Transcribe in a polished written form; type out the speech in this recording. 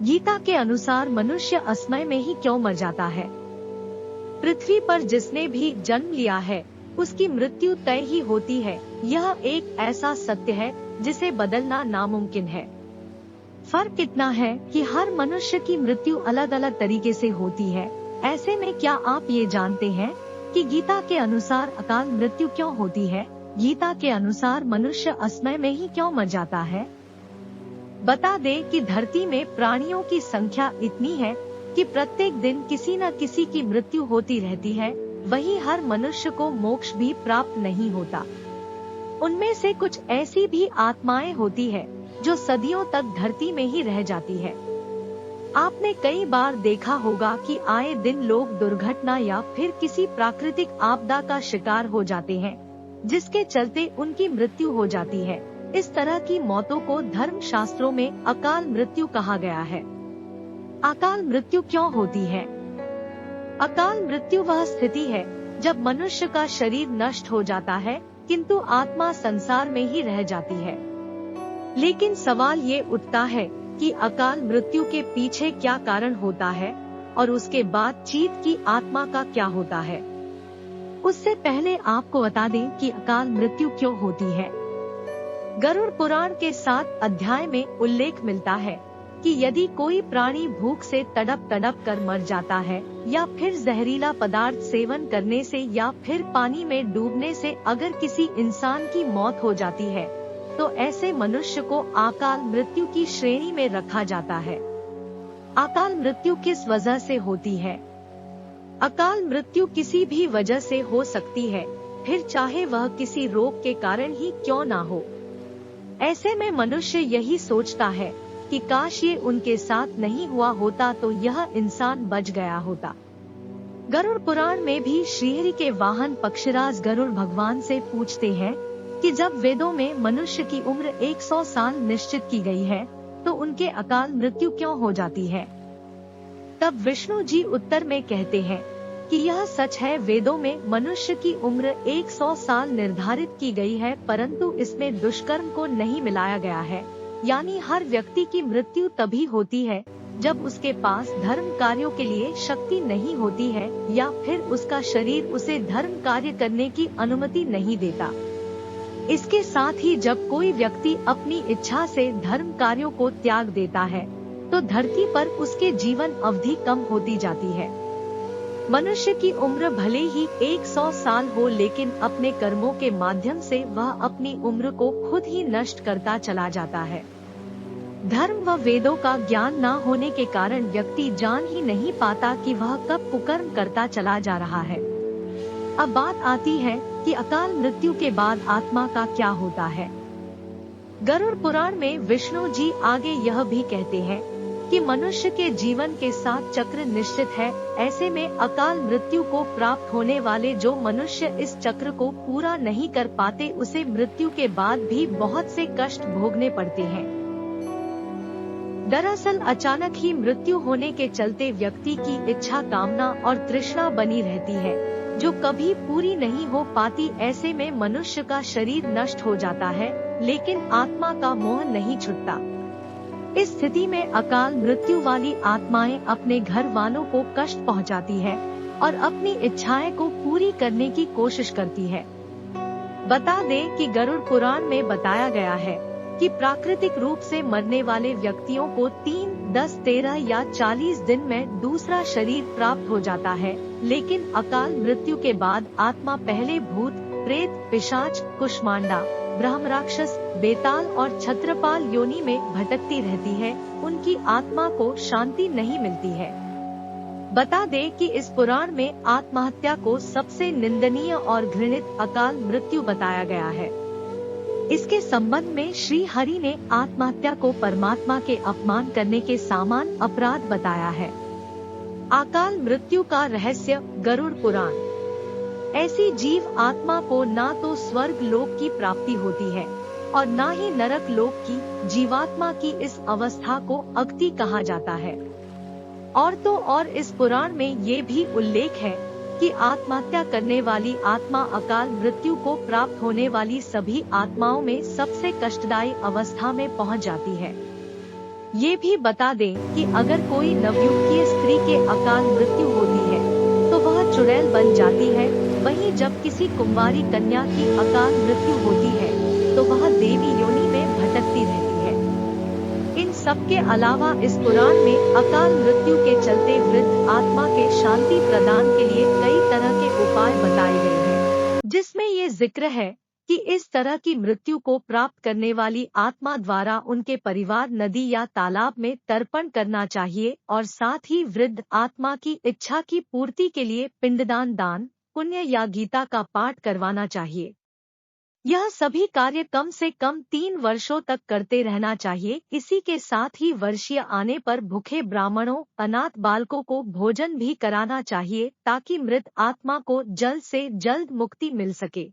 गीता के अनुसार मनुष्य असमय में ही क्यों मर जाता है? पृथ्वी पर जिसने भी जन्म लिया है उसकी मृत्यु तय ही होती है। यह एक ऐसा सत्य है जिसे बदलना नामुमकिन है। फर्क इतना है कि हर मनुष्य की मृत्यु अलग अलग तरीके से होती है। ऐसे में क्या आप ये जानते हैं कि गीता के अनुसार अकाल मृत्यु क्यों होती है? गीता के अनुसार मनुष्य असमय में ही क्यों मर जाता है? बता दें कि धरती में प्राणियों की संख्या इतनी है कि प्रत्येक दिन किसी न किसी की मृत्यु होती रहती है। वहीं हर मनुष्य को मोक्ष भी प्राप्त नहीं होता। उनमें से कुछ ऐसी भी आत्माएं होती है जो सदियों तक धरती में ही रह जाती है। आपने कई बार देखा होगा कि आए दिन लोग दुर्घटना या फिर किसी प्राकृतिक आपदा का शिकार हो जाते हैं, जिसके चलते उनकी मृत्यु हो जाती है। इस तरह की मौतों को धर्म शास्त्रों में अकाल मृत्यु कहा गया है। अकाल मृत्यु क्यों होती है? अकाल मृत्यु वह स्थिति है जब मनुष्य का शरीर नष्ट हो जाता है किंतु आत्मा संसार में ही रह जाती है। लेकिन सवाल ये उठता है कि अकाल मृत्यु के पीछे क्या कारण होता है और उसके बाद चीत की आत्मा का क्या होता है। उससे पहले आपको बता दें कि अकाल मृत्यु क्यों होती है। गरुड़ पुराण के 7 अध्याय में उल्लेख मिलता है कि यदि कोई प्राणी भूख से तड़प तड़प कर मर जाता है या फिर जहरीला पदार्थ सेवन करने से या फिर पानी में डूबने से अगर किसी इंसान की मौत हो जाती है तो ऐसे मनुष्य को अकाल मृत्यु की श्रेणी में रखा जाता है। अकाल मृत्यु किस वजह से होती है? अकाल मृत्यु किसी भी वजह से हो सकती है, फिर चाहे वह किसी रोग के कारण ही क्यों ना हो। ऐसे में मनुष्य यही सोचता है कि काश ये उनके साथ नहीं हुआ होता तो यह इंसान बच गया होता। गरुड़ पुराण में भी श्रीहरि के वाहन पक्षीराज गरुड़ भगवान से पूछते हैं कि जब वेदों में मनुष्य की उम्र 100 साल निश्चित की गई है तो उनके अकाल मृत्यु क्यों हो जाती है? तब विष्णु जी उत्तर में कहते हैं कि यह सच है, वेदों में मनुष्य की उम्र 100 साल निर्धारित की गई है, परंतु इसमें दुष्कर्म को नहीं मिलाया गया है। यानी हर व्यक्ति की मृत्यु तभी होती है जब उसके पास धर्म कार्यों के लिए शक्ति नहीं होती है या फिर उसका शरीर उसे धर्म कार्य करने की अनुमति नहीं देता। इसके साथ ही जब कोई व्यक्ति अपनी इच्छा से धर्म कार्यों को त्याग देता है तो धरती पर उसके जीवन अवधि कम होती जाती है। मनुष्य की उम्र भले ही 100 साल हो, लेकिन अपने कर्मों के माध्यम से वह अपनी उम्र को खुद ही नष्ट करता चला जाता है। धर्म व वेदों का ज्ञान न होने के कारण व्यक्ति जान ही नहीं पाता कि वह कब कुकर्म करता चला जा रहा है। अब बात आती है कि अकाल मृत्यु के बाद आत्मा का क्या होता है। गरुड़ पुराण में विष्णु जी आगे यह भी कहते हैं कि मनुष्य के जीवन के 7 चक्र निश्चित है। ऐसे में अकाल मृत्यु को प्राप्त होने वाले जो मनुष्य इस चक्र को पूरा नहीं कर पाते उसे मृत्यु के बाद भी बहुत से कष्ट भोगने पड़ते हैं। दरअसल अचानक ही मृत्यु होने के चलते व्यक्ति की इच्छा, कामना और तृष्णा बनी रहती है जो कभी पूरी नहीं हो पाती। ऐसे में मनुष्य का शरीर नष्ट हो जाता है लेकिन आत्मा का मोह नहीं छूटता। इस स्थिति में अकाल मृत्यु वाली आत्माएं अपने घर वालों को कष्ट पहुंचाती है और अपनी इच्छाएं को पूरी करने की कोशिश करती है। बता दें कि गरुड़ पुराण में बताया गया है कि प्राकृतिक रूप से मरने वाले व्यक्तियों को 3, 10, 13 या 40 दिन में दूसरा शरीर प्राप्त हो जाता है, लेकिन अकाल मृत्यु के बाद आत्मा पहले भूत, प्रेत, पिशाच, कुष्मांडा, ब्रह्मराक्षस, बेताल और छत्रपाल योनि में भटकती रहती है। उनकी आत्मा को शांति नहीं मिलती है। बता दें कि इस पुराण में आत्महत्या को सबसे निंदनीय और घृणित अकाल मृत्यु बताया गया है। इसके संबंध में श्री हरि ने आत्महत्या को परमात्मा के अपमान करने के समान अपराध बताया है। अकाल मृत्यु का रहस्य। गरुड़ पुराण। ऐसी जीव आत्मा को ना तो स्वर्ग लोक की प्राप्ति होती है और ना ही नरक लोक की। जीवात्मा की इस अवस्था को अगति कहा जाता है। और तो और इस पुराण में ये भी उल्लेख है कि आत्महत्या करने वाली आत्मा अकाल मृत्यु को प्राप्त होने वाली सभी आत्माओं में सबसे कष्टदायी अवस्था में पहुंच जाती है। ये भी बता दें कि अगर कोई नवयुवकीय स्त्री के अकाल मृत्यु होती है तो वह चुड़ैल बन जाती है। वहीं जब किसी कुंवारी कन्या की अकाल मृत्यु होती है तो वह देवी योनि में भटकती रहती है। इन सब के अलावा इस पुराण में अकाल मृत्यु के चलते वृद्ध आत्मा के शांति प्रदान के लिए कई तरह के उपाय बताए गए हैं, जिसमें ये जिक्र है कि इस तरह की मृत्यु को प्राप्त करने वाली आत्मा द्वारा उनके परिवार नदी या तालाब में तर्पण करना चाहिए और साथ ही वृद्ध आत्मा की इच्छा की पूर्ति के लिए पिंडदान, दान पुण्य या गीता का पाठ करवाना चाहिए। यह सभी कार्य कम से कम 3 वर्षों तक करते रहना चाहिए। इसी के साथ ही वर्षीय आने पर भूखे ब्राह्मणों, अनाथ बालकों को भोजन भी कराना चाहिए ताकि मृत आत्मा को जल्द से जल्द मुक्ति मिल सके।